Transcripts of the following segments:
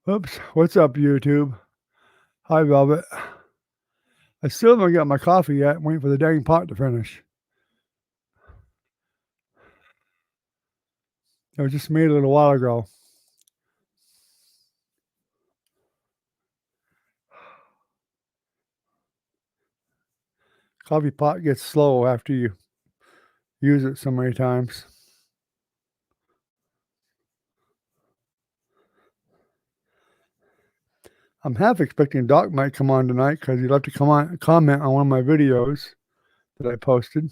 Oops. What's up, YouTube? Hi, Velvet. I still haven't got my coffee yet. I'm waiting for the dang pot to finish. It was just made a little while ago. Coffee pot gets slow after you use it so many times. I'm half expecting Doc might come on tonight because he'd love to comment on one of my videos that I posted.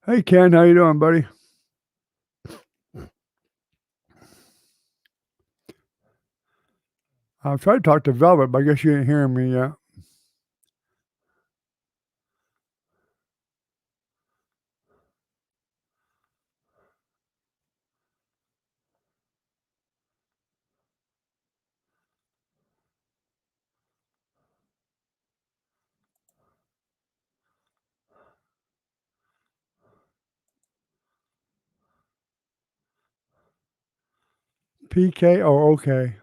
Hey, Ken, how you doing, buddy? I've tried to talk to Velvet, but I guess you ain't hearing me yet. PK? Oh, okay.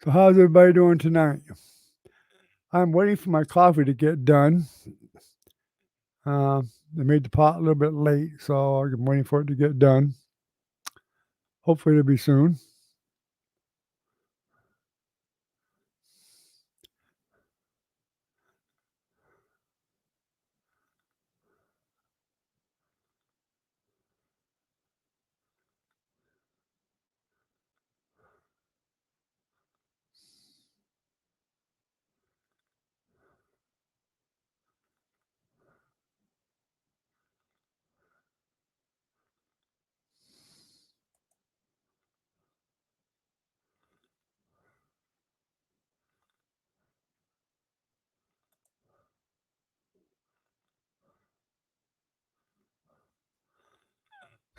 So how's everybody doing tonight? I'm waiting for my coffee to get done. They made the pot a little bit late, so I'm waiting for it to get done. Hopefully it'll be soon.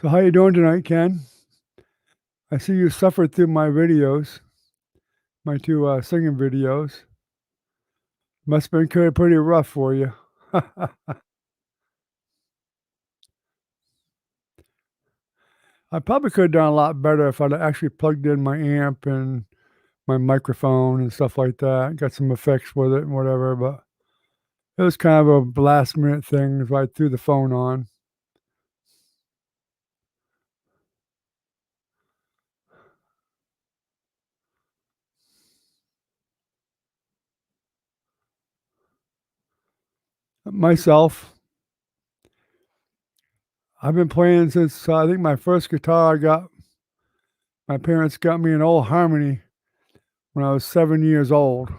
So how you doing tonight, Ken? I see you suffered through my videos, my two singing videos. Must have been pretty rough for you. I probably could have done a lot better if I'd actually plugged in my amp and my microphone and stuff like that. Got some effects with it and whatever, but it was kind of a last minute thing, so I threw the phone on. Myself, I've been playing since I think my first guitar I got. My parents got me an old Harmony when I was 7 years old.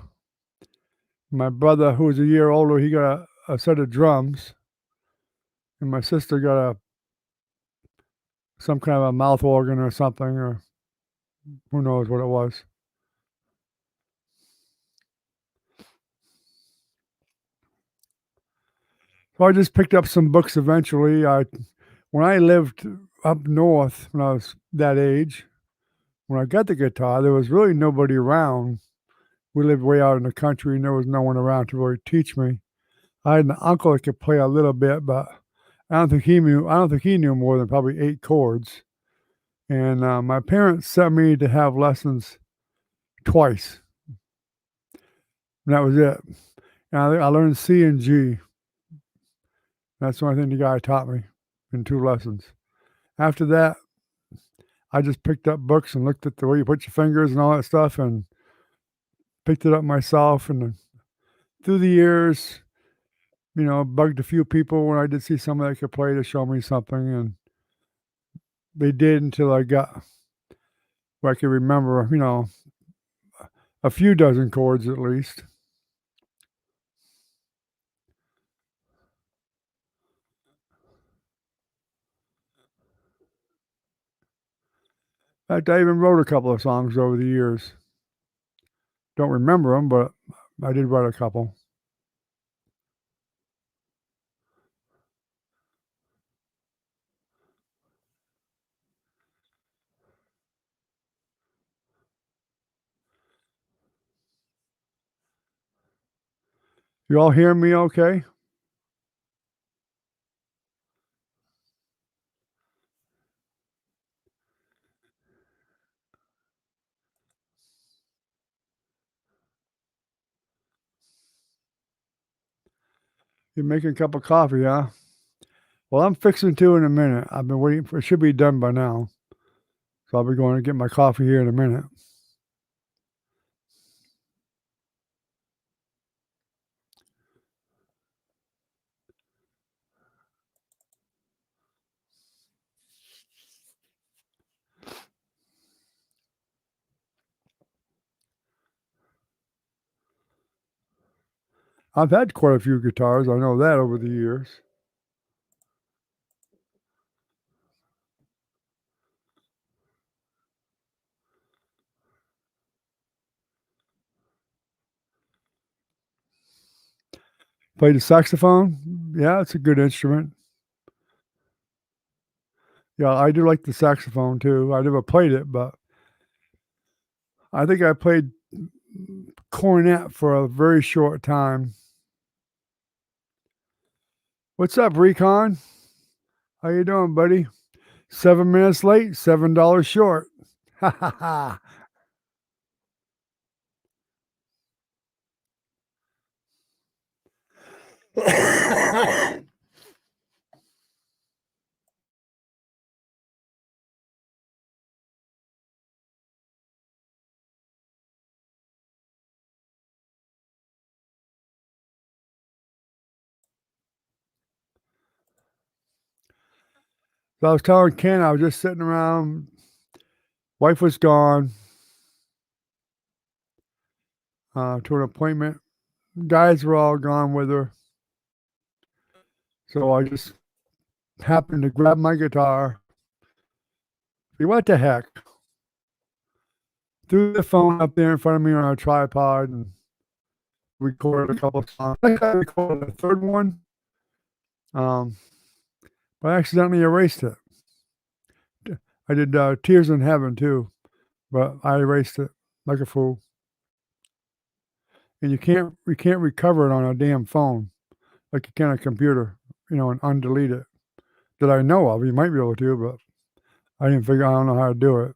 My brother, who was a year older, he got a set of drums, and my sister got some kind of a mouth organ or something, or who knows what it was. So I just picked up some books eventually. When I lived up north when I was that age, when I got the guitar, there was really nobody around. We lived way out in the country, and there was no one around to really teach me. I had an uncle that could play a little bit, but I don't think he knew. I don't think he knew more than probably 8 chords. And my parents sent me to have lessons twice, and that was it. And I learned C and G. That's the only thing the guy taught me in 2 lessons. After that, I just picked up books and looked at the way you put your fingers and all that stuff and picked it up myself, and through the years, bugged a few people when I did see somebody that could play to show me something, and they did until I got where I could remember, a few dozen chords at least. In fact, I even wrote a couple of songs over the years. Don't remember them, but I did write a couple. You all hear me okay? You're making a cup of coffee, huh? Well, I'm fixing to in a minute. I've been waiting for it. Should be done by now. So I'll be going to get my coffee here in a minute. I've had quite a few guitars. I know that over the years. Played the saxophone. Yeah, it's a good instrument. Yeah, I do like the saxophone too. I never played it, but I think I played cornet for a very short time. What's up, Recon? How you doing, buddy? 7 minutes late, $7 short. Ha ha ha. So I was telling Ken I was just sitting around. Wife was gone to an appointment. Guys were all gone with her. So I just happened to grab my guitar. See, what the heck? Threw the phone up there in front of me on a tripod and recorded a couple of songs. I think I recorded a third one, but I accidentally erased it. I did Tears in Heaven too, but I erased it like a fool. And you can't recover it on a damn phone like you can a computer, and undelete it. That I know of. You might be able to, but I don't know how to do it.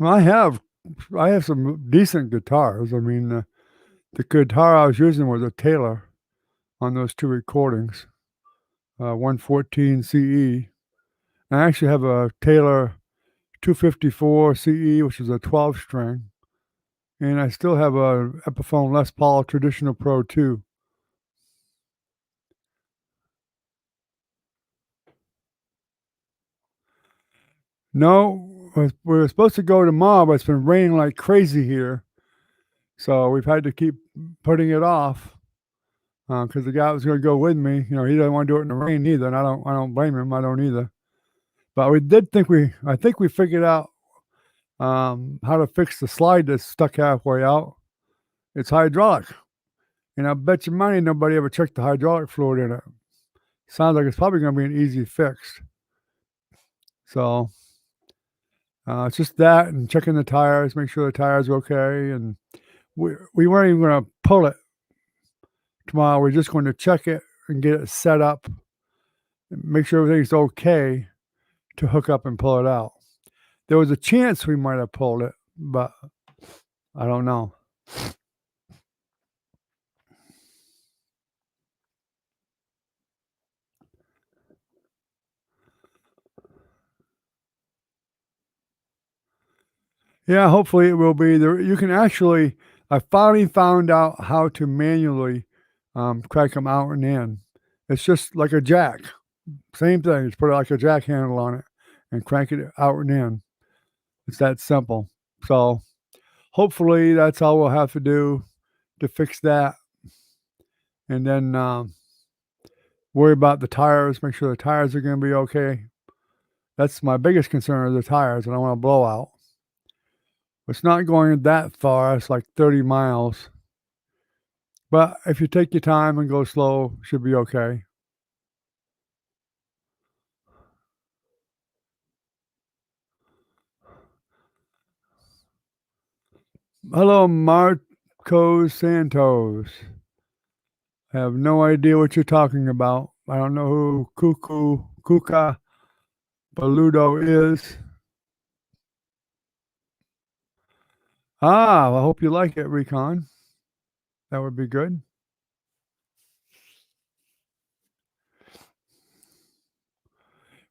Well, I have some decent guitars. I mean, the guitar I was using was a Taylor on those 2 recordings, 114 CE. I actually have a Taylor 254 CE, which is a 12 string, and I still have a Epiphone Les Paul Traditional Pro 2. No, we were supposed to go tomorrow, but it's been raining like crazy here, so we've had to keep putting it off. Because the guy that was gonna go with me, he doesn't wanna do it in the rain either, and I don't blame him, I don't either. But I think we figured out, how to fix the slide that's stuck halfway out. It's hydraulic. and I bet you money nobody ever checked the hydraulic fluid in it. Sounds like it's probably gonna be an easy fix. So, it's just that and checking the tires, make sure the tires are okay, and we weren't even gonna pull it tomorrow. We're just going to check it and get it set up, and make sure everything's okay to hook up and pull it out. There was a chance we might have pulled it, but I don't know. Yeah, hopefully it will be. There you can actually I finally found out how to manually, crank them out and in. It's just like a jack. Same thing, just put like a jack handle on it and crank it out and in. It's that simple. So, hopefully, that's all we'll have to do to fix that, and then, worry about the tires, make sure the tires are gonna be okay. That's my biggest concern are the tires, I don't want a blowout. It's not going that far, it's like 30 miles, but if you take your time and go slow, should be okay. Hello, Marco Santos. I have no idea what you're talking about. I don't know who Kuka Baludo is. Ah, I hope you like it, Recon. That would be good.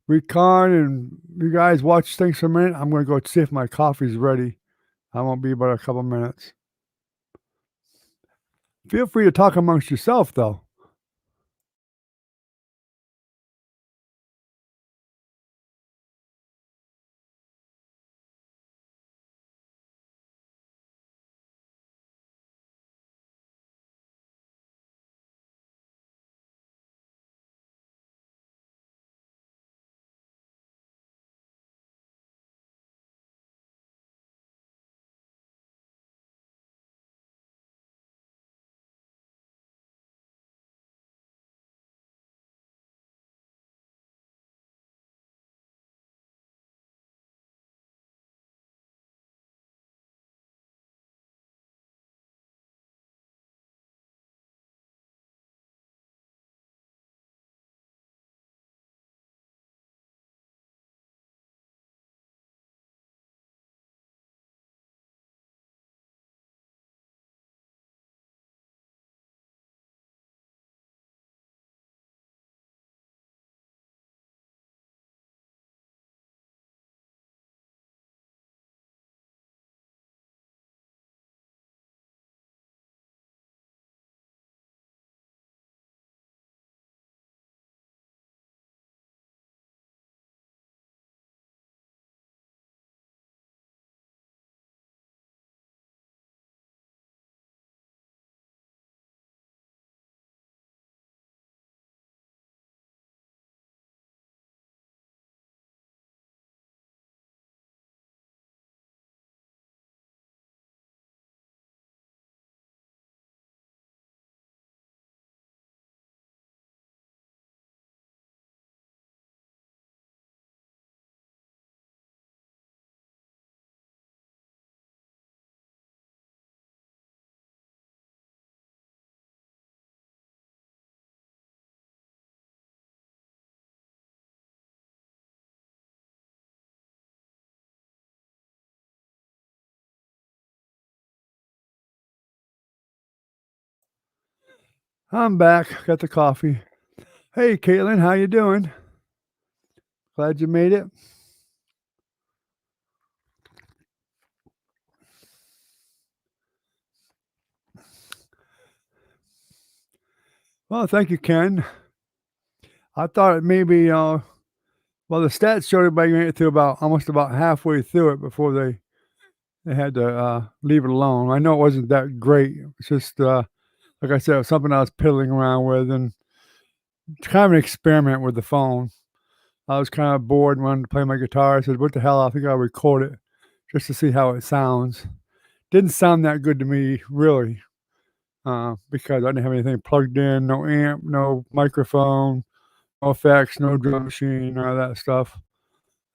Recon, and you guys watch things for a minute. I'm gonna go see if my coffee's ready. I won't be but a couple minutes. Feel free to talk amongst yourself, though. I'm back. Got the coffee. Hey, Caitlin, how you doing? Glad you made it. Well, thank you, Ken. I thought maybe, well, the stats showed everybody made it through about almost about halfway through it before they had to leave it alone. I know it wasn't that great. It's just like I said, it was something I was piddling around with, and it's kind of an experiment with the phone. I was kind of bored and wanted to play my guitar. I said, "What the hell? I think I'll record it just to see how it sounds." Didn't sound that good to me, really. because I didn't have anything plugged in, no amp, no microphone, no effects, no drum machine, none of that stuff.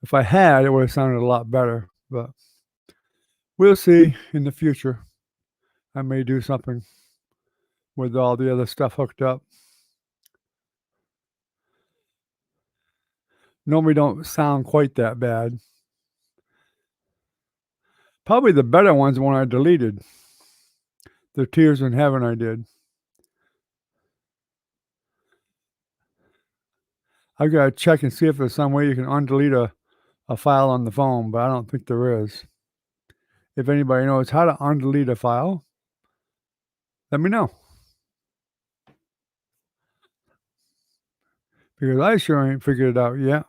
If I had, it would have sounded a lot better, but we'll see in the future. I may do something with all the other stuff hooked up. Normally don't sound quite that bad. Probably the better ones when I deleted. The Tears in Heaven I did. I've got to check and see if there's some way you can undelete a file on the phone, but I don't think there is. If anybody knows how to undelete a file, let me know. Because I sure ain't figured it out yet.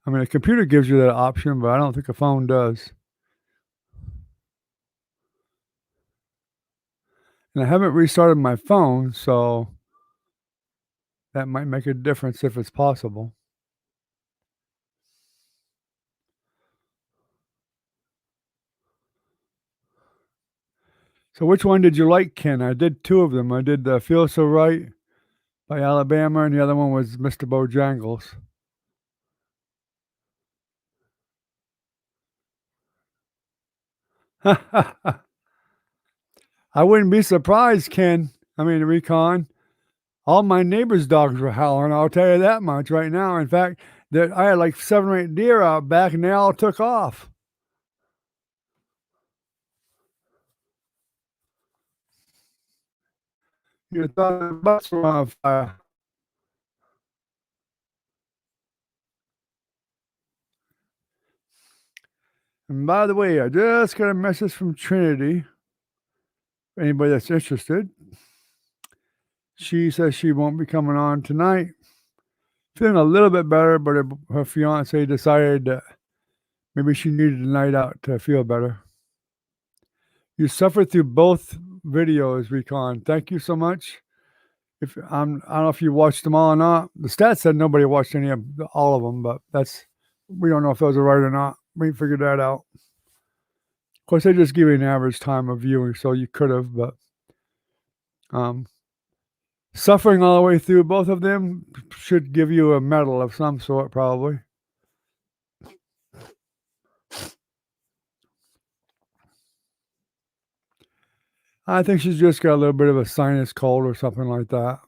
I mean, a computer gives you that option, but I don't think a phone does. And I haven't restarted my phone, so that might make a difference if it's possible. So which one did you like, Ken? I did two of them. I did Feel So Right by Alabama, and the other one was Mr. Bojangles. I wouldn't be surprised, Ken. I mean, Recon. All my neighbors' dogs were howling, I'll tell you that much right now. In fact, that I had like 7 or 8 deer out back, and they all took off. You thought the butts were on fire. And by the way, I just got a message from Trinity. Anybody that's interested. She says she won't be coming on tonight. Feeling a little bit better, but her fiance decided that maybe she needed a night out to feel better. You suffered through both videos, Recon. Thank you so much. If I don't know if you watched them all or not. The stats said nobody watched all of them, but we don't know if those are right or not. We can figure that out. Of course, they just give you an average time of viewing, so you could have, but suffering all the way through both of them should give you a medal of some sort, probably. I think she's just got a little bit of a sinus cold or something like that.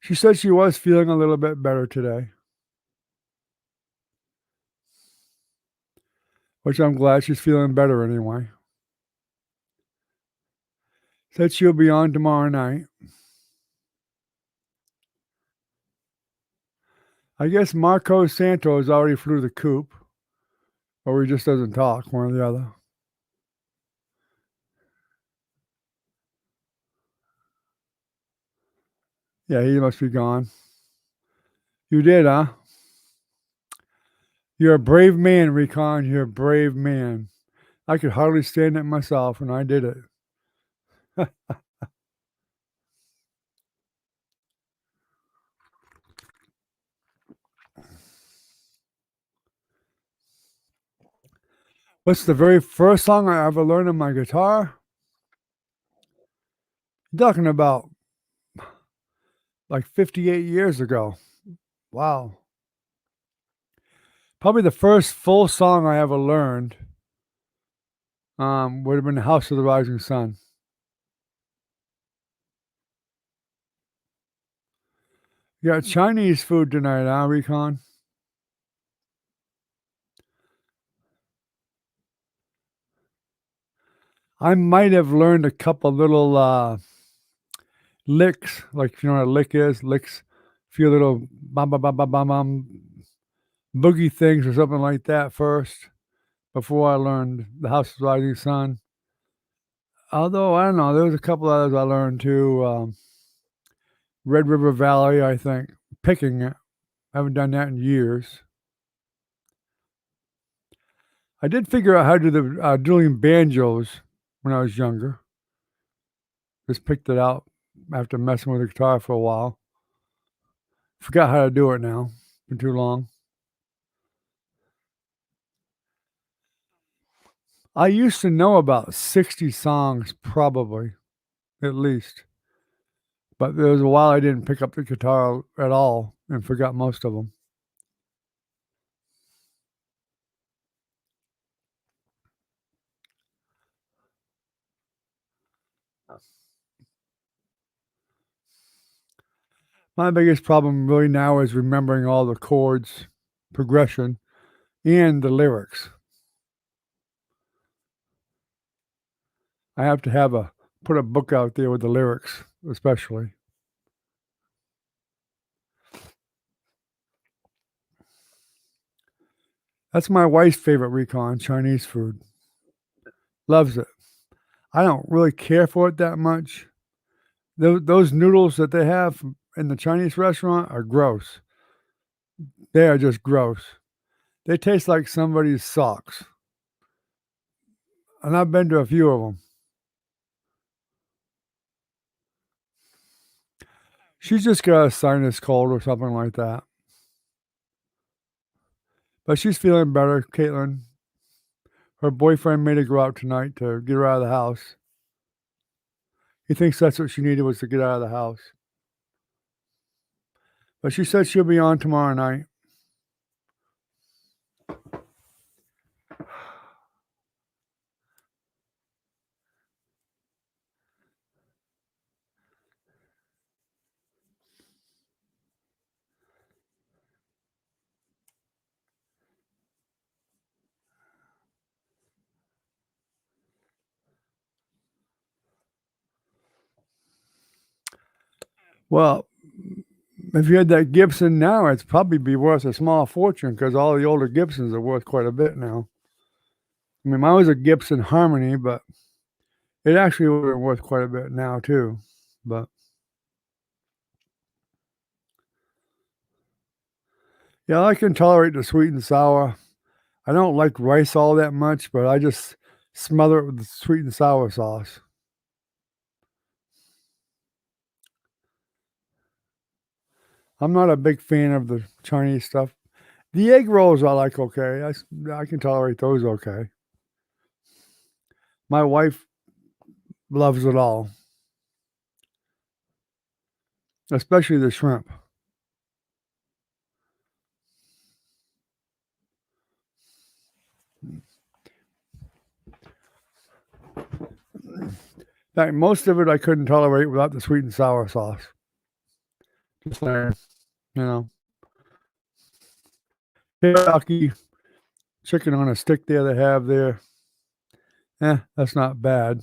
She said she was feeling a little bit better today, which I'm glad she's feeling better anyway. Said she'll be on tomorrow night. I guess Marco Santos already flew the coop, or he just doesn't talk, one or the other. Yeah, he must be gone. You did, huh? You're a brave man, Recon. You're a brave man. I could hardly stand it myself, and I did it. What's the very first song I ever learned on my guitar? You're talking about like 58 years ago. Wow. Probably the first full song I ever learned would have been House of the Rising Sun. You got Chinese food tonight, huh, Recon? I might have learned a couple little licks, like if you know what a lick is, licks, a few little bum bum bum bum bum bum boogie things or something like that first before I learned the House of the Rising Sun. Although I don't know, there was a couple others I learned too. Red River Valley, I think, picking it. I haven't done that in years. I did figure out how to do the dueling banjos when I was younger. Just picked it out after messing with the guitar for a while. Forgot how to do it now. Been too long. I used to know about 60 songs, probably, at least. But there was a while I didn't pick up the guitar at all and forgot most of them. My biggest problem really now is remembering all the chords, progression, and the lyrics. I have to have a put a book out there with the lyrics, especially. That's my wife's favorite recon, Chinese food. Loves it. I don't really care for it that much. Those noodles that they have in the Chinese restaurant are gross. They are just gross. They taste like somebody's socks. And I've been to a few of them. She's just got a sinus cold or something like that. But she's feeling better, Caitlin. Her boyfriend made her go out tonight to get her out of the house. He thinks that's what she needed, was to get out of the house. But she said she'll be on tomorrow night. Well, if you had that Gibson now, it'd probably be worth a small fortune because all the older Gibsons are worth quite a bit now. I mean, mine was a Gibson Harmony, but it actually would have worth quite a bit now too. But yeah, I can tolerate the sweet and sour. I don't like rice all that much, but I just smother it with the sweet and sour sauce. I'm not a big fan of the Chinese stuff. The egg rolls I like okay. I can tolerate those okay. My wife loves it all, especially the shrimp. In fact, most of it I couldn't tolerate without the sweet and sour sauce. Just saying, you know. Teriyaki chicken on a stick there they have there. That's not bad.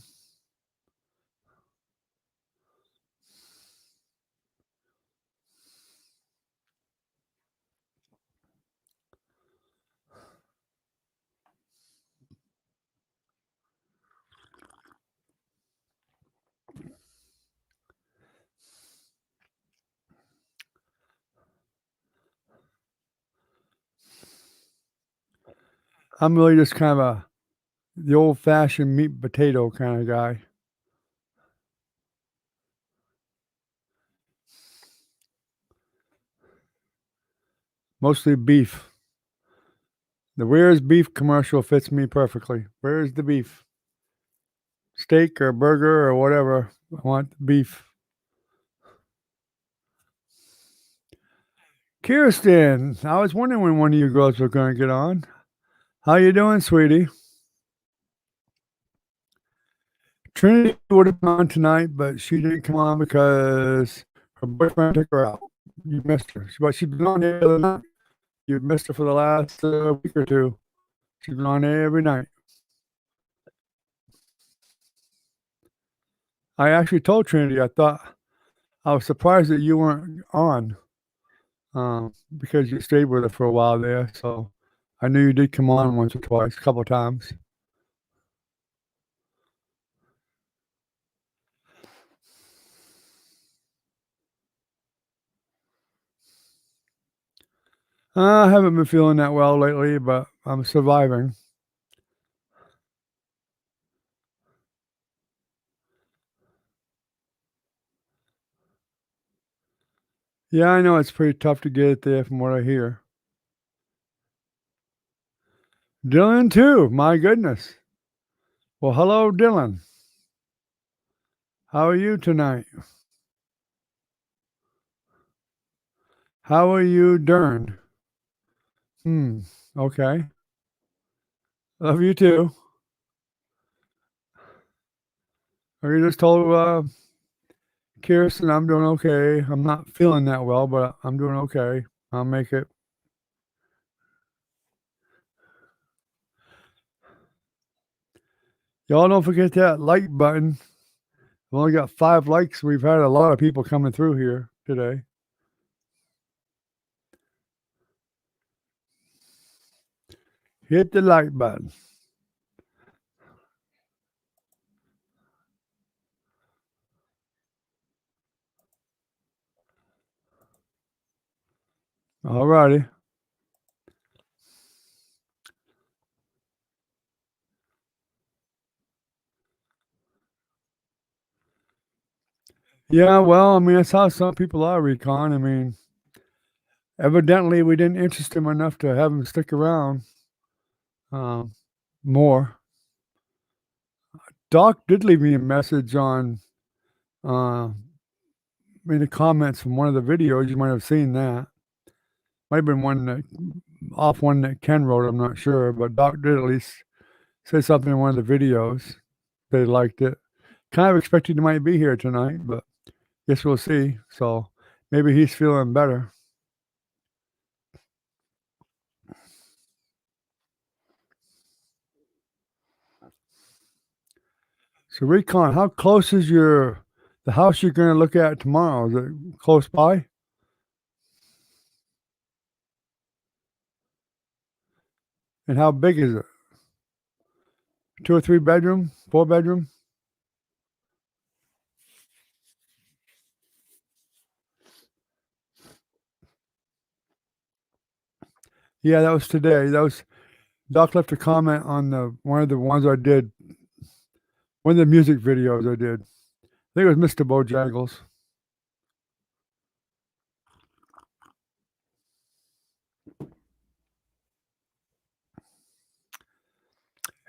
I'm really just kind of the old-fashioned meat potato kind of guy. Mostly beef. The "Where's Beef" commercial fits me perfectly. Where's the beef? Steak or burger or whatever. I want beef. Kirsten, I was wondering when one of you girls were going to get on. How you doing, sweetie? Trinity would have been on tonight, but she didn't come on because her boyfriend took her out. You missed her. But she's been on the other night. You've missed her for the last week or two. She's been on every night. I actually told Trinity I was surprised that you weren't on because you stayed with her for a while there. So I knew you did come on once or twice, a couple of times. I haven't been feeling that well lately, but I'm surviving. Yeah, I know it's pretty tough to get it there from what I hear. Dylan too, my goodness. Well, hello, Dylan. How are you tonight? How are you, Dern? Okay. Love you too. I just told Kirsten I'm doing okay. I'm not feeling that well, but I'm doing okay. I'll make it. Y'all don't forget that like button. We've only got 5 likes. We've had a lot of people coming through here today. Hit the like button. All righty. Yeah, well, I mean, that's how some people are, Recon. I mean, evidently we didn't interest him enough to have him stick around more. Doc did leave me a message on in the comments from one of the videos. You might have seen that. Might have been one that Ken wrote. I'm not sure, but Doc did at least say something in one of the videos. They liked it. Kind of expected he might be here tonight, but guess we'll see. So maybe he's feeling better. So Recon, how close is the house you're going to look at tomorrow? Is it close by? And how big is it? 2 or 3 bedroom? 4 bedroom? Yeah, that was today. That was Doc left a comment on one of the ones I did. One of the music videos I did. I think it was Mr. Bojangles.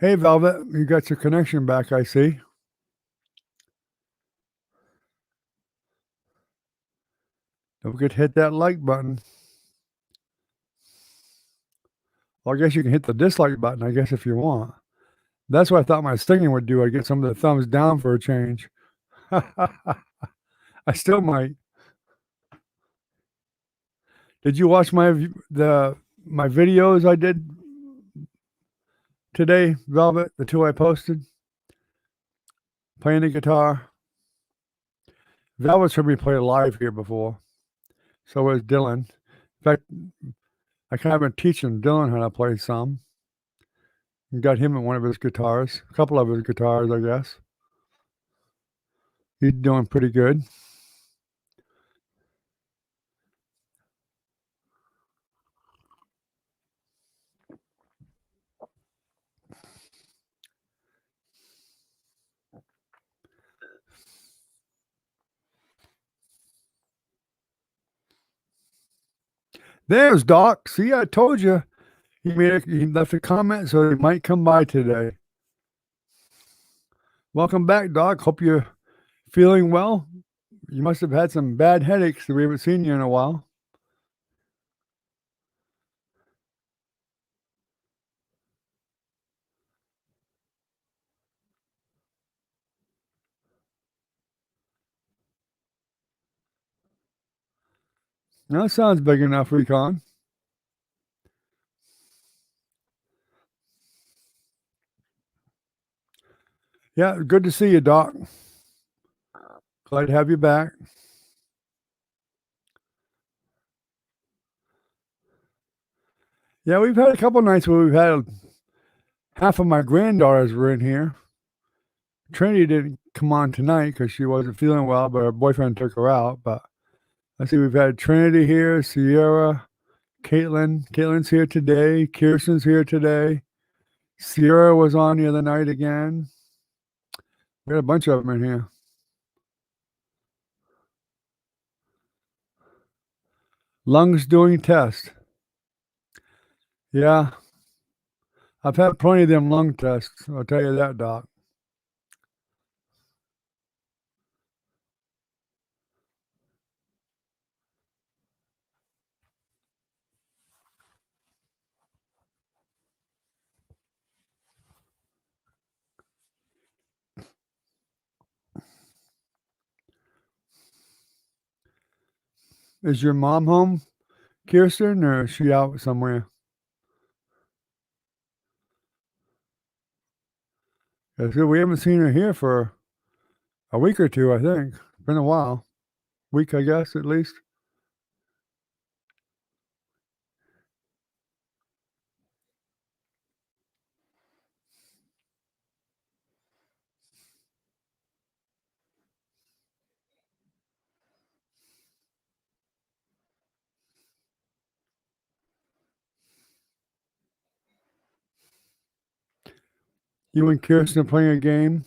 Hey, Velvet, you got your connection back, I see. Don't forget to hit that like button. Well, I guess you can hit the dislike button, I guess, if you want. That's what I thought my singing would do. I'd get some of the thumbs down for a change. I still might. Did you watch my videos I did today, Velvet? The 2 I posted? Playing the guitar. Velvet's heard me play live here before. So was Dylan. In fact, I kind of been teaching Dylan how to play some. And got him in one of his guitars, a couple of his guitars, I guess. He's doing pretty good. There's Doc. See, I told you. He left a comment, so he might come by today. Welcome back, Doc. Hope you're feeling well. You must have had some bad headaches that we haven't seen you in a while. That sounds big enough, Recon. Yeah, good to see you, Doc. Glad to have you back. Yeah, we've had a couple nights where we've had half of my granddaughters were in here. Trinity didn't come on tonight because she wasn't feeling well, but her boyfriend took her out. But I see we've had Trinity here, Sierra, Caitlin. Caitlin's here today. Kirsten's here today. Sierra was on the other night again. We had a bunch of them in here. Lungs doing test. Yeah. I've had plenty of them lung tests. I'll tell you that, Doc. Is your mom home, Kirsten, or is she out somewhere? Yeah, so we haven't seen her here for a week or two, I think. Been a while. Week, I guess, at least. You and Kirsten are playing a game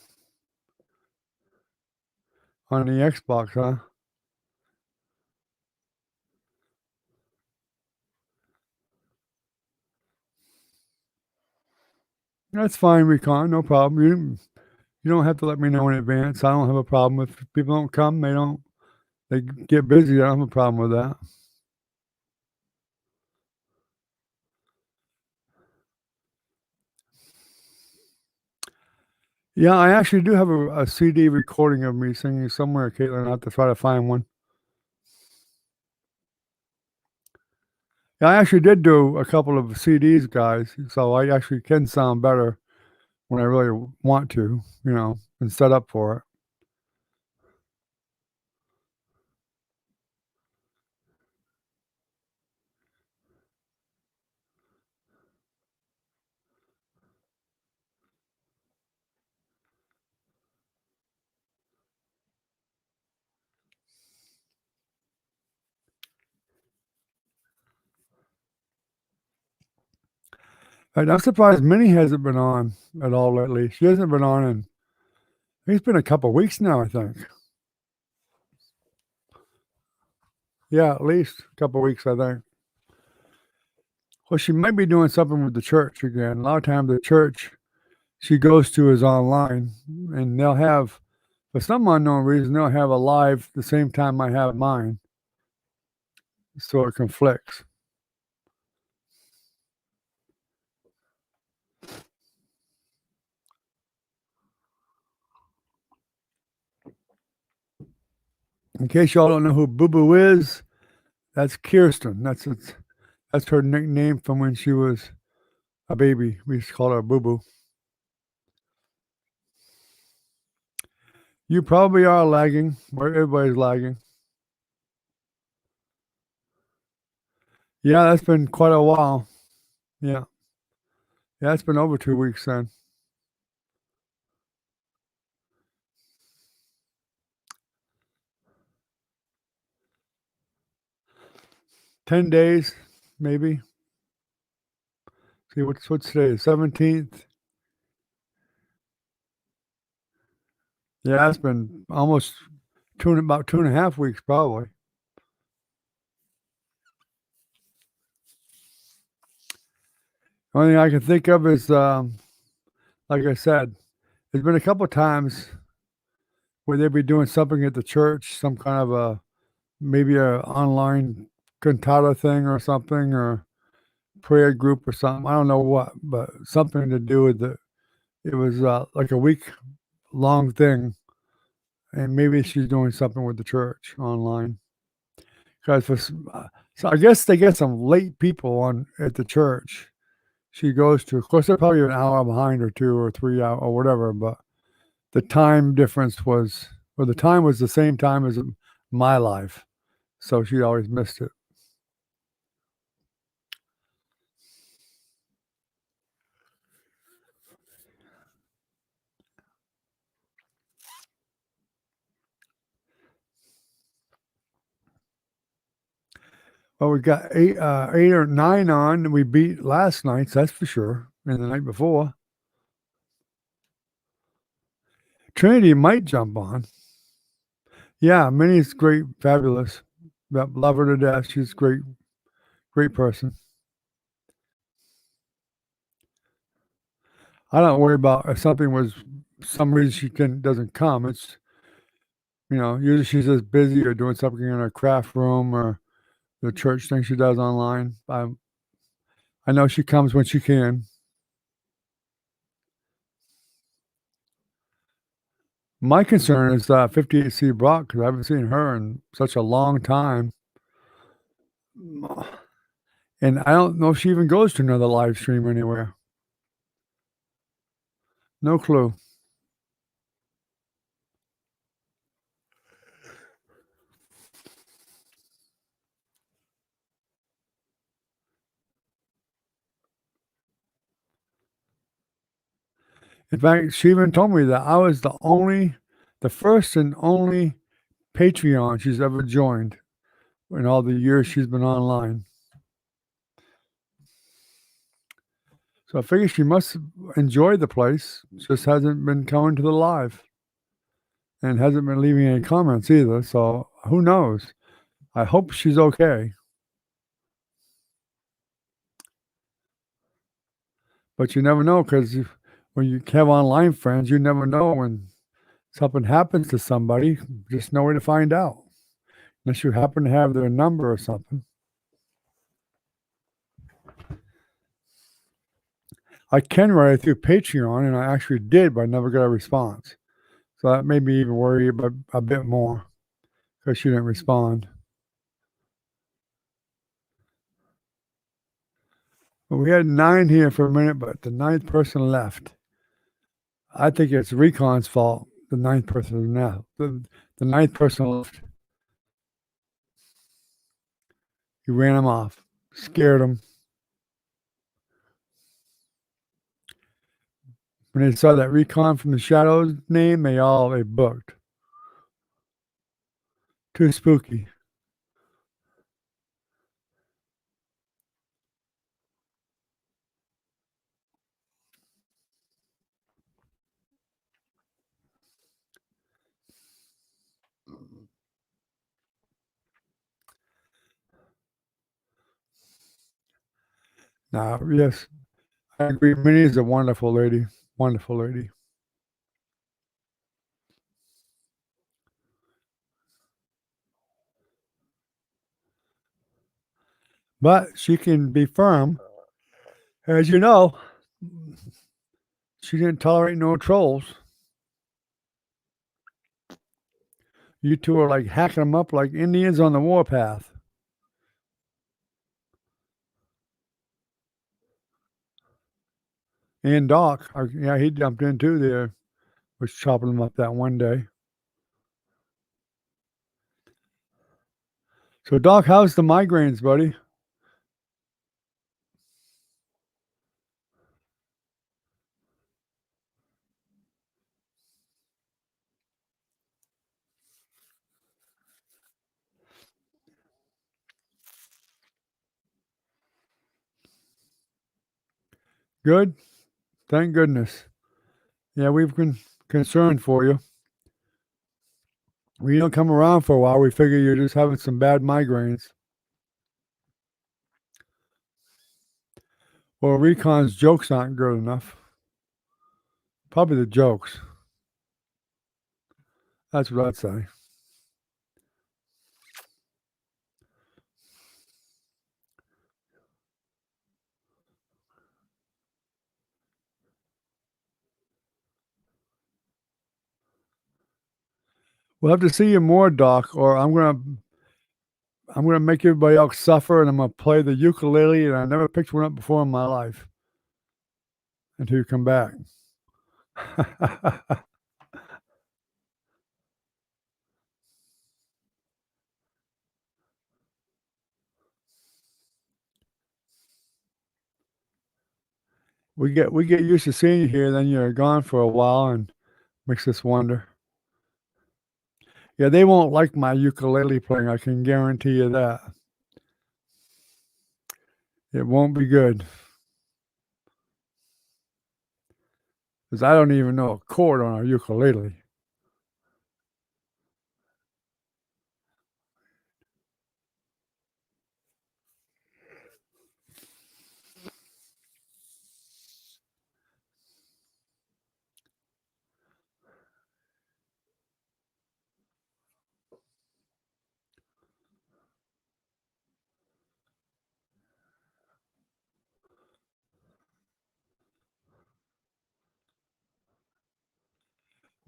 on the Xbox, huh? That's fine, Recon, no problem. You don't have to let me know in advance. I don't have a problem if people don't come, they get busy. I don't have a problem with that. Yeah, I actually do have a CD recording of me singing somewhere, Caitlin. I'll have to try to find one. Yeah, I actually did do a couple of CDs, guys, so I actually can sound better when I really want to, and set up for it. And I'm surprised Minnie hasn't been on at all lately. She hasn't been on in, it's been a couple of weeks now, I think. Yeah, at least a couple of weeks, I think. Well, she might be doing something with the church again. A lot of times the church she goes to is online, and they'll have, for some unknown reason, they'll have a live the same time I have mine, so it conflicts. In case y'all don't know who Boo Boo is, that's Kirsten. That's her nickname from when she was a baby. We used to call her Boo Boo. You probably are lagging. Where everybody's lagging. Yeah, that's been quite a while. Yeah. Yeah, it's been over 2 weeks then. 10 days, maybe. See what's today? 17th. Yeah, it's been almost about 2.5 weeks probably. Only thing I can think of is, like I said, there's been a couple of times where they'd be doing something at the church, some kind of maybe a online cantata thing or something, or prayer group or something. I don't know what, but something to do with the. It was like a week long thing, and maybe she's doing something with the church online. Because so I guess they get some late people on at the church she goes to. Of course, they're probably an hour behind or 2 or 3 hour or whatever, but the time difference was, or the time was the same time as my life, so she always missed it. Well, we got 8 or 9 on, and we beat last night's, that's for sure, and the night before. Trinity might jump on. Yeah, Minnie's great, fabulous. Love her to death. She's great, great person. I don't worry about if something was some reason she doesn't come. It's usually she's just busy or doing something in her craft room or the church thing she does online. I know she comes when she can. My concern is 58C Brock because I haven't seen her in such a long time. And I don't know if she even goes to another live stream anywhere. No clue. In fact, she even told me that I was the first and only Patreon she's ever joined in all the years she's been online. So I figure she must enjoy the place, just hasn't been coming to the live and hasn't been leaving any comments either. So who knows? I hope she's okay. But you never know because when you have online friends, you never know when something happens to somebody. Just no way to find out unless you happen to have their number or something. I can write it through Patreon, and I actually did, but I never got a response. So that made me even worry about a bit more because she didn't respond. But we had 9 here for a minute, but the 9th person left. I think it's Recon's fault. The 9th person left. The 9th person left. He ran him off, scared him. When they saw that Recon from the Shadows name, they booked. Too spooky. Now, yes, I agree. Minnie is a wonderful lady. Wonderful lady. But she can be firm. As you know, she didn't tolerate no trolls. You two are like hacking them up like Indians on the warpath. And Doc, yeah, he jumped in too there, was chopping them up that one day. So, Doc, how's the migraines, buddy? Good? Thank goodness. Yeah, we've been concerned for you. When you don't come around for a while, we figure you're just having some bad migraines. Well, Recon's jokes aren't good enough. Probably the jokes. That's what I'd say. We'll have to see you more, Doc, or I'm gonna make everybody else suffer, and I'm gonna play the ukulele, and I never picked one up before in my life until you come back. we get used to seeing you here, then you're gone for a while, and makes us wonder. Yeah, they won't like my ukulele playing. I can guarantee you that. It won't be good because I don't even know a chord on a ukulele.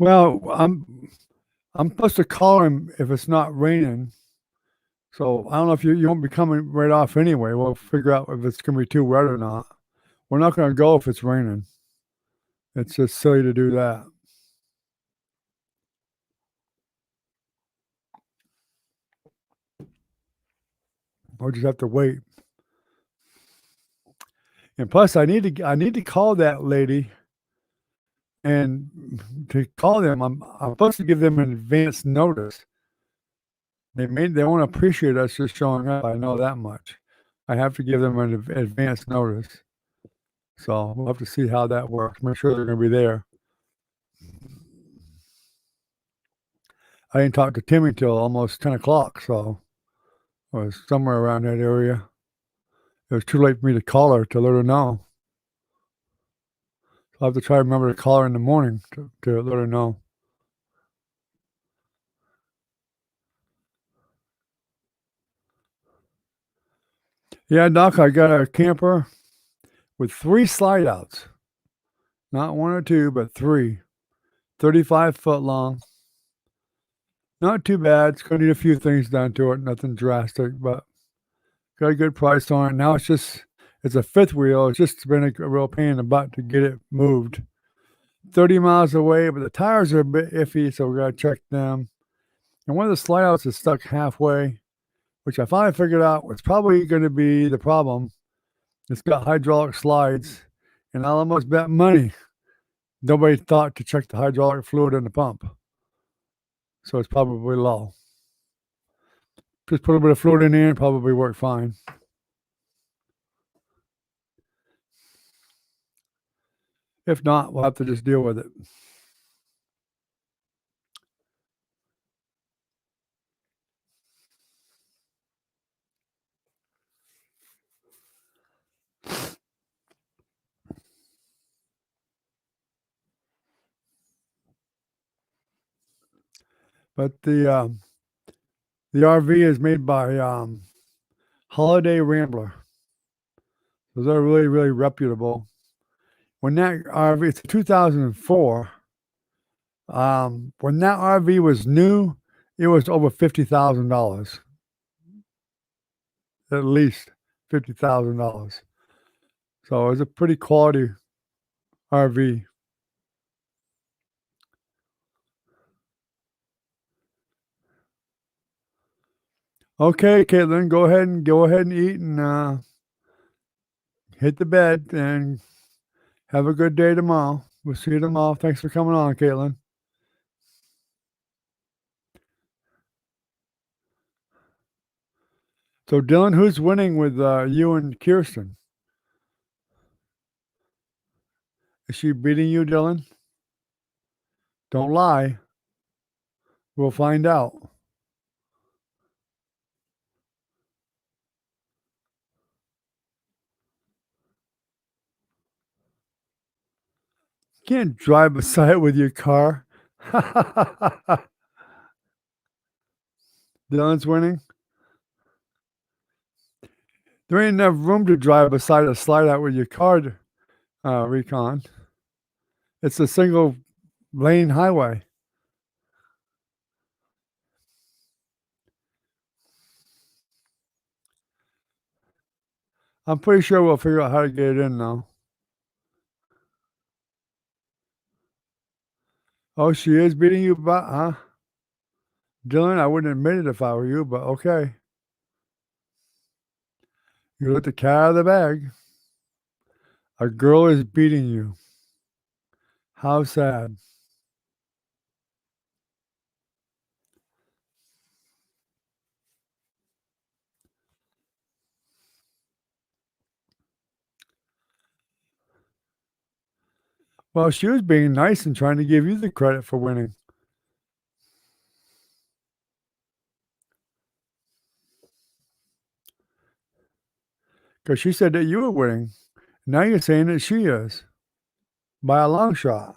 Well, I'm supposed to call him if it's not raining, So I don't know if you won't be coming right off anyway. We'll figure out if it's going to be too wet or not. We're not going to go if it's raining. It's just silly to do that. We'll just have to wait. And plus, I need to call that lady, and to call them, I'm supposed to give them an advance notice. They won't appreciate us just showing up. I know that much. I have to give them an advance notice. So we'll have to see how that works. Make sure they're going to be there. I didn't talk to Timmy till almost 10 o'clock, so it was somewhere around that area. It was too late for me to call her to let her know. So I'll have to try to remember to call her in the morning to let her know. Yeah, Doc, I got a camper with 3 slide outs. Not 1 or 2, but 3. 35 foot long. Not too bad. It's going to need a few things done to it. Nothing drastic, but got a good price on it. Now it's a 5th wheel. It's just been a real pain in the butt to get it moved. 30 miles away, but the tires are a bit iffy, so we got to check them. And one of the slide outs is stuck halfway, which I finally figured out was probably going to be the problem. It's got hydraulic slides, and I almost bet money nobody thought to check the hydraulic fluid in the pump. So it's probably low. Just put a bit of fluid in there and probably work fine. If not, we'll have to just deal with it. But the RV is made by Holiday Rambler. So they're really, really reputable. When that RV, it's 2004. When that RV was new, it was over $50,000. At least $50,000. So it was a pretty quality RV. Okay, Caitlin, go ahead and eat and hit the bed and have a good day tomorrow. We'll see you tomorrow. Thanks for coming on, Caitlin. So, Dylan, who's winning with you and Kirsten? Is she beating you, Dylan? Don't lie. We'll find out. You can't drive beside it with your car. Dylan's winning. There ain't enough room to drive beside a slide out with your car, Recon. It's a single lane highway. I'm pretty sure we'll figure out how to get it in though. Oh, she is beating you, huh? Dylan, I wouldn't admit it if I were you, but okay. You let the cat out of the bag. A girl is beating you. How sad. Well, she was being nice and trying to give you the credit for winning. Because she said that you were winning. Now you're saying that she is. By a long shot.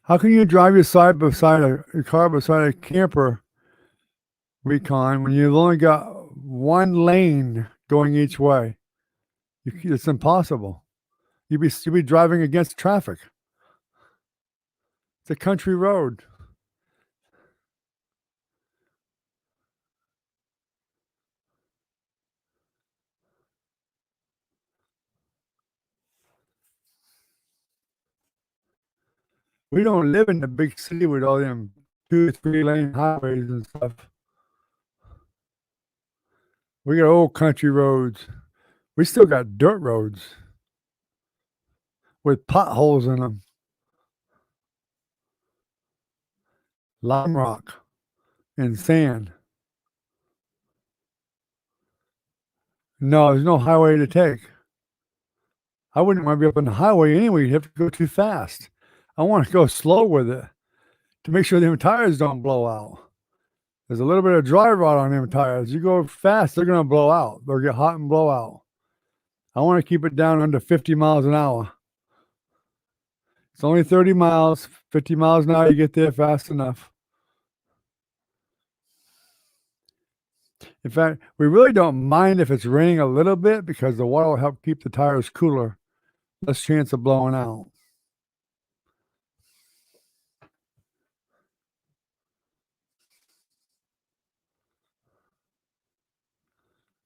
How can you drive your car beside a camper, Recon, when you've only got one lane going each way. It's impossible. You'd be driving against traffic. It's a country road. We don't live in the big city with all them 2 or 3 lane highways and stuff. We got old country roads. We still got dirt roads with potholes in them, lime rock and sand. No, there's no highway to take. I wouldn't want to be up on the highway anyway. You'd have to go too fast. I want to go slow with it to make sure the tires don't blow out. There's a little bit of dry rot on them tires. You go fast, they're going to blow out. They'll get hot and blow out. I want to keep it down under 50 miles an hour. It's only 30 miles, 50 miles an hour, you get there fast enough. In fact, we really don't mind if it's raining a little bit because the water will help keep the tires cooler. Less chance of blowing out.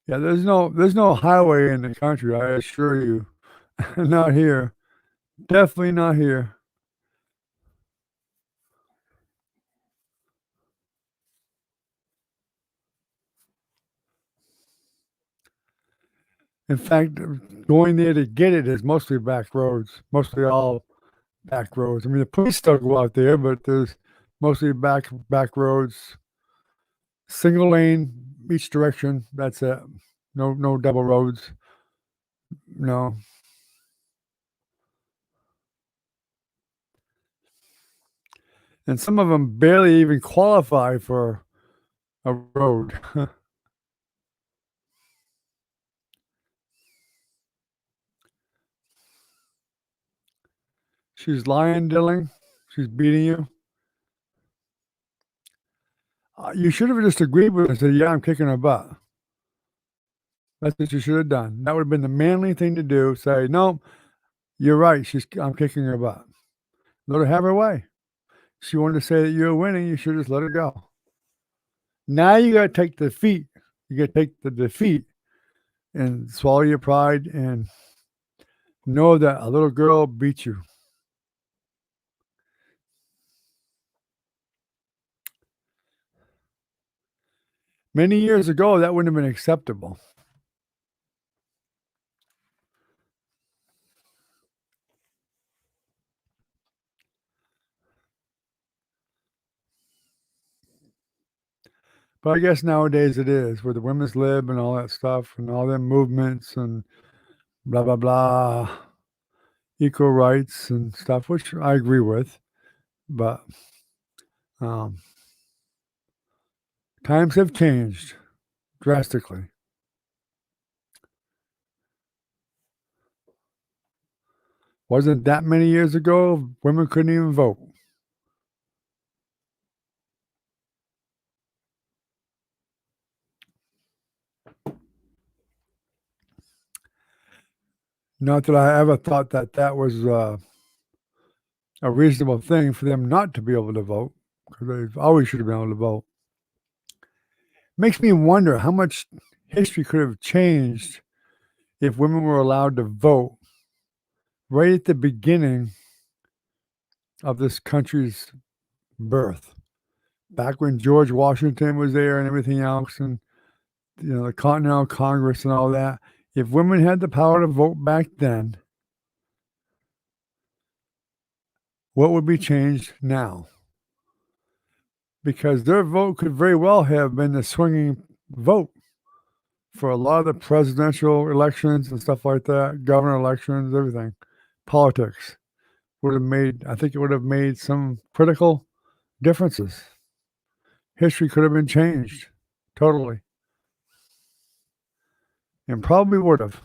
Yeah, there's no highway in the country, I assure you. Not here. Definitely not here. In fact, going there to get it is mostly back roads, mostly all back roads. I mean, the police still go out there, but there's mostly back roads, single lane each direction. That's it. No double roads. No. And some of them barely even qualify for a road. She's lying, Dilling. She's beating you. You should have just agreed with her and said, "Yeah, I'm kicking her butt." That's what you should have done. That would have been the manly thing to do. Say, "No, you're right. I'm kicking her butt." Let her have her way. She wanted to say that you're winning. You should just let her go. Now you got to take the defeat. You got to take the defeat and swallow your pride and know that a little girl beat you. Many years ago, that wouldn't have been acceptable. But I guess nowadays it is with the women's lib and all that stuff and all them movements and blah, blah, blah, equal rights and stuff, which I agree with. But um, times have changed drastically. Wasn't that many years ago, women couldn't even vote. Not that I ever thought that that was a reasonable thing for them not to be able to vote, because they always should have been able to vote. Makes me wonder how much history could have changed if women were allowed to vote right at the beginning of this country's birth, back when George Washington was there and everything else, and the Continental Congress and all that. If women had the power to vote back then, what would be changed now? Because their vote could very well have been the swinging vote for a lot of the presidential elections and stuff like that, governor elections, everything. Politics would have made, I think it would have made some critical differences. History could have been changed totally, and probably would have.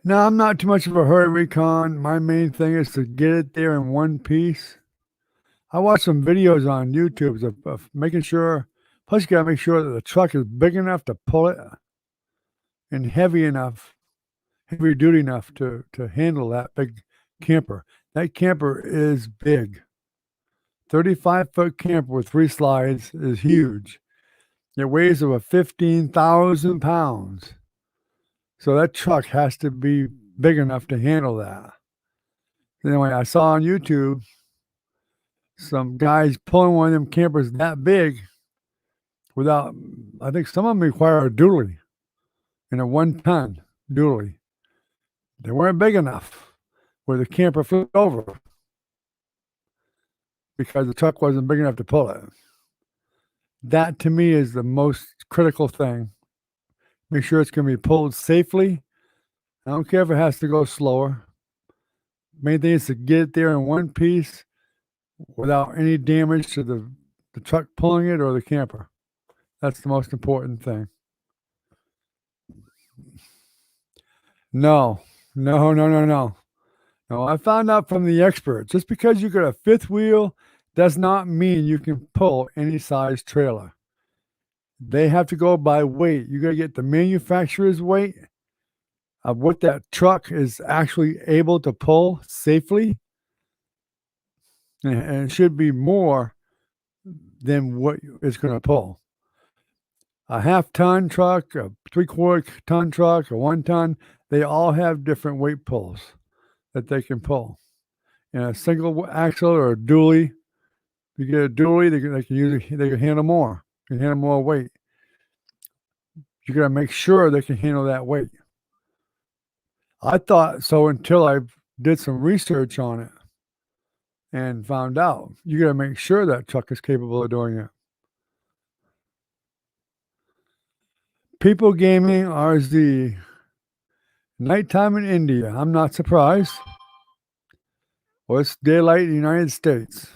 No, I'm not too much of a hurry recon. My main thing is to get it there in one piece. I watched some videos on YouTube of making sure, plus you gotta make sure that the truck is big enough to pull it and heavy duty enough to handle that big camper. That camper is big. 35-foot camper with 3 slides is huge. It weighs over 15,000 pounds. So that truck has to be big enough to handle that. Anyway, I saw on YouTube some guys pulling one of them campers that big without, I think some of them require a dually and a 1-ton dually. They weren't big enough where the camper flipped over because the truck wasn't big enough to pull it. That to me is the most critical thing. Make sure it's going to be pulled safely. I don't care if it has to go slower. Main thing is to get it there in one piece without any damage to the truck pulling it or the camper. That's the most important thing. No. No, I found out from the experts, just because you got a fifth wheel does not mean you can pull any size trailer. They have to go by weight. You got to get the manufacturer's weight of what that truck is actually able to pull safely. And it should be more than what it's going to pull. A half-ton truck, a 3/4-ton truck, a 1-ton, they all have different weight pulls that they can pull. And a single axle or a dually, you get a dually, they can handle more. They can handle more weight. You got to make sure they can handle that weight. I thought so until I did some research on it and found out you got to make sure that truck is capable of doing it. People gaming RZ. Nighttime in India. I'm not surprised. Well, it's daylight in the United States.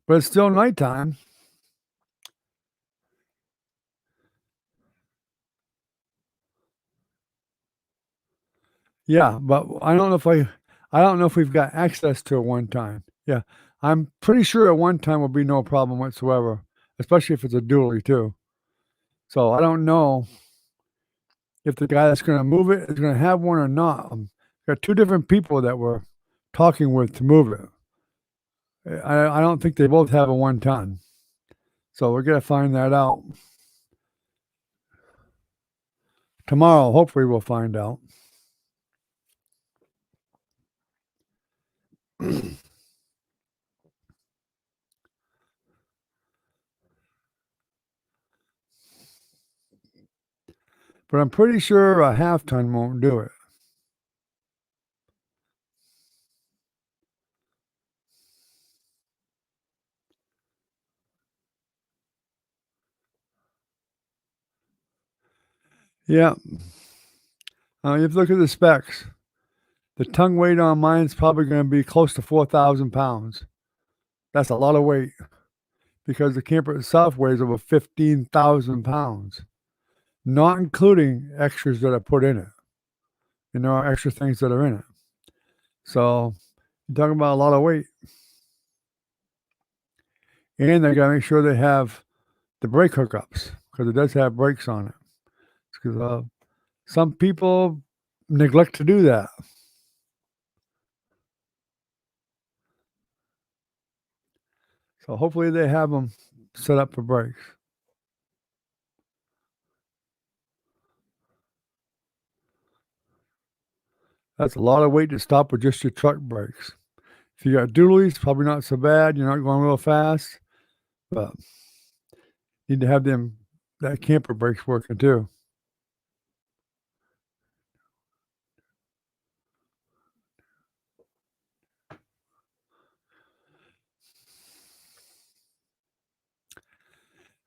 But it's still nighttime. Yeah, but I don't know if we've got access to a 1-time. Yeah. I'm pretty sure a 1-time will be no problem whatsoever, especially if it's a dually too. So I don't know if the guy that's gonna move it is gonna have one or not. Got 2 different people that we're talking with to move it. I don't think they both have a 1-ton. So we're gonna find that out. Tomorrow, hopefully we'll find out. But I'm pretty sure a half-ton won't do it. Yeah. You have to look at the specs. The tongue weight on mine is probably gonna be close to 4,000 pounds. That's a lot of weight because the camper itself weighs over 15,000 pounds, not including extras that are put in it. And there are extra things that are in it. So you're talking about a lot of weight. And they gotta make sure they have the brake hookups because it does have brakes on it. Because some people neglect to do that. So hopefully they have them set up for brakes. That's a lot of weight to stop with just your truck brakes. If you got dualies, probably not so bad. You're not going real fast, but need to have that camper brakes working too.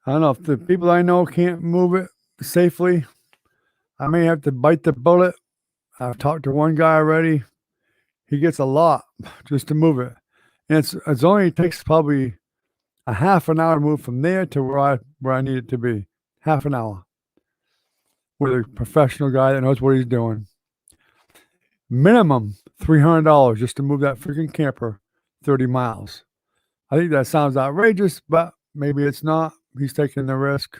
I don't know if the people I know can't move it safely. I may have to bite the bullet. I've talked to one guy already. He gets a lot just to move it, and it's only takes probably a half an hour to move from there to where I need it to be. Half an hour with a professional guy that knows what he's doing. Minimum $300 just to move that freaking camper 30 miles. I think that sounds outrageous, but maybe it's not. He's taking the risk,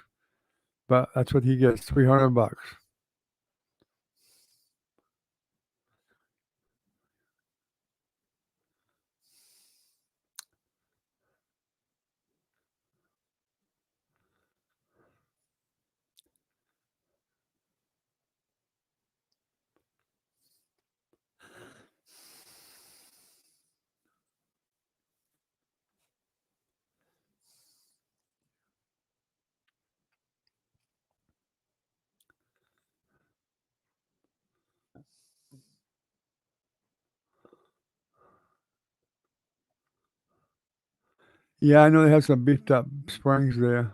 but that's what he gets, $300. Yeah, I know they have some beefed up springs there.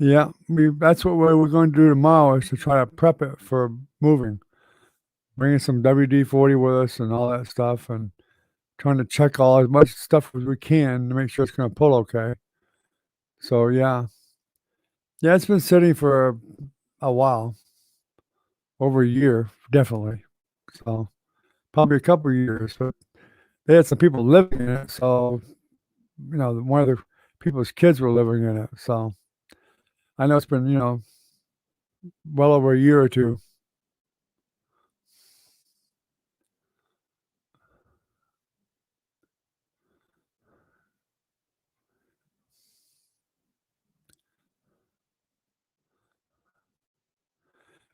Yeah, that's what we're going to do tomorrow is to try to prep it for moving. Bringing some WD-40 with us and all that stuff, and trying to check all as much stuff as we can to make sure it's going to pull okay. So yeah, it's been sitting for a while, over a year, definitely. So probably a couple of years, but they had some people living in it. So one of the people's kids were living in it. So I know it's been well over a year or two.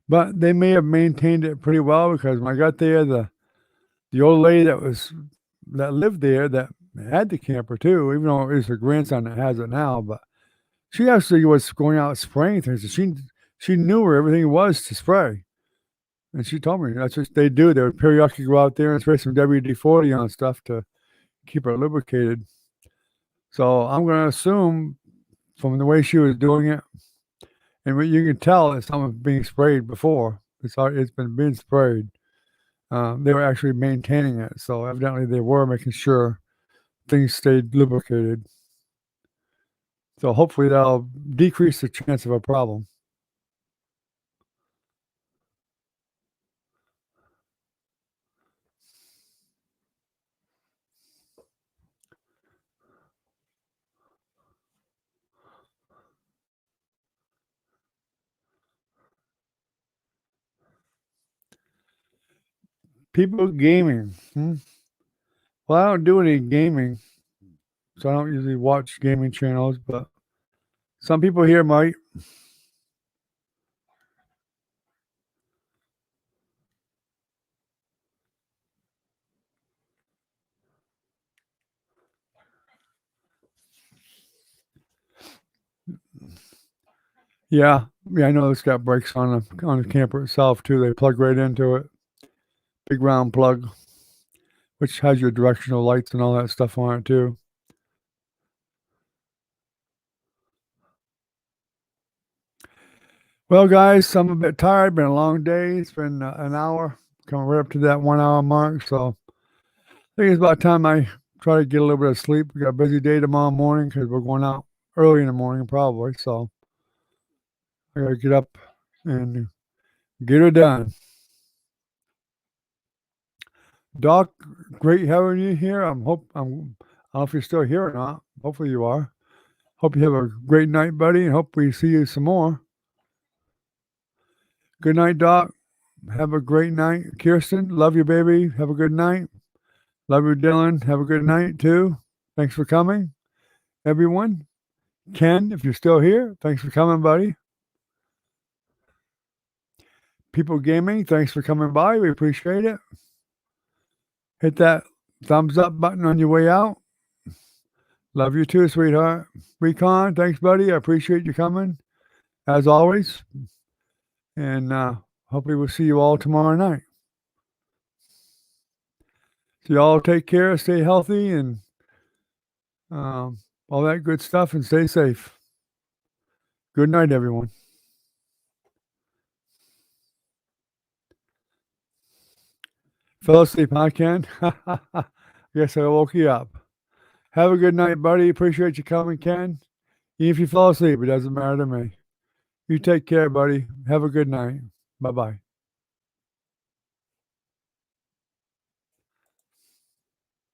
But they may have maintained it pretty well because when I got there, the old lady that lived there that had the camper too, even though it's her grandson that has it now, but she actually was going out spraying things. She knew where everything was to spray, and she told me that's what they do. They would periodically go out there and spray some WD-40 on stuff to keep it lubricated. So I'm going to assume from the way she was doing it, and what you can tell that something's being sprayed before. It's been being sprayed. They were actually maintaining it, so evidently they were making sure things stayed lubricated. So hopefully that'll decrease the chance of a problem. People gaming. Well, I don't do any gaming, so I don't usually watch gaming channels, but some people here might. Yeah, I know it's got brakes on the camper itself too. They plug right into it. Big round plug, which has your directional lights and all that stuff on it too. Well, guys, I'm a bit tired. Been a long day. It's been an hour, coming right up to that 1 hour mark. So I think it's about time I try to get a little bit of sleep. We got a busy day tomorrow morning because we're going out early in the morning probably. So I gotta get up and get it done. Doc, great having you here. I don't know if you're still here or not. Hopefully you are. Hope you have a great night, buddy, and hope we see you some more. Good night, Doc. Have a great night. Kirsten, love you, baby. Have a good night. Love you, Dylan. Have a good night, too. Thanks for coming, everyone. Ken, if you're still here, thanks for coming, buddy. People Gaming, thanks for coming by. We appreciate it. Hit that thumbs up button on your way out. Love you too, sweetheart. Recon, thanks, buddy. I appreciate you coming, as always. And hopefully we'll see you all tomorrow night. So y'all take care, stay healthy, and all that good stuff, and stay safe. Good night, everyone. Fell asleep, huh, Ken? Guess I woke you up. Have a good night, buddy. Appreciate you coming, Ken. Even if you fall asleep, it doesn't matter to me. You take care, buddy. Have a good night. Bye-bye.